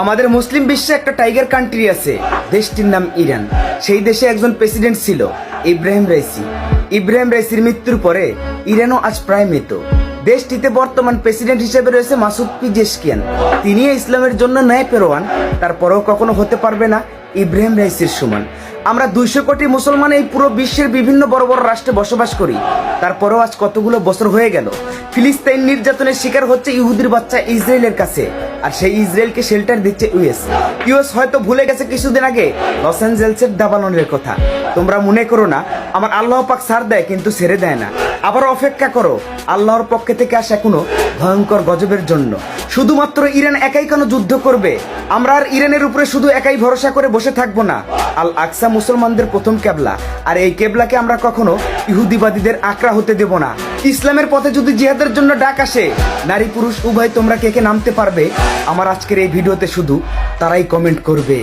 আমাদের মুসলিম বিশ্বে একটা টাইগার কান্ট্রি আছে, দেশটির নাম ইরান। সেই দেশে একজন প্রেসিডেন্ট ছিল, ইব্রাহিম রাইসি। ইব্রাহিম রাইসির মৃত্যুর পরে ইরানও আজ প্রায় মৃত। দেশটিতে বর্তমান প্রেসিডেন্ট হিসেবে রয়েছে মাসুদ পিজেশকিয়ান। তিনি ইসলামের জন্য ন্যায় পেরোয়ান, তারপরেও কখনো হতে পারবে না ইব্রাহিম রাইসির সমান। আমরা 200 কোটি মুসলমান এই পুরো বিশ্বের বিভিন্ন বড় বড় রাষ্ট্রে বসবাস করি, তারপরেও আজ কতগুলো বছর হয়ে গেল ফিলিস্তিন নির্যাতনের শিকার হচ্ছে ইহুদির বাচ্চা ইসরায়েলের কাছে, আর সেই ইসরায়েলকে শেল্টার দিচ্ছে ইউএস হয়তো ভুলে গেছে কিছুদিন আগে লস অ্যাঞ্জেলসের দাবাননের কথা। তোমরা মনে করো না আমার আল্লাহ পাক ছাড় দেয় কিন্তু ছেড়ে দেয় না। আবার অপেক্ষা করো আল্লাহর পক্ষে থেকে আসা কোনো ভয়ঙ্কর গজবের জন্য। শুধুমাত্র ইরান একাই কেন যুদ্ধ করবে? আমরা আর ইরানের উপরে শুধু একাই ভরসা করে বসে থাকবো না। আল আকসা মুসলমানদের প্রথম কেবলা, আর এই কেবলাকে আমরা কখনো ইহুদিবাদীদের আঁকড়া হতে দেব না। ইসলামের পথে যদি জিহাদের জন্য ডাক আসে, নারী পুরুষ উভয় তোমরা কে কে নামতে পারবে? আমার আজকের এই ভিডিওতে শুধু তারাই কমেন্ট করবে।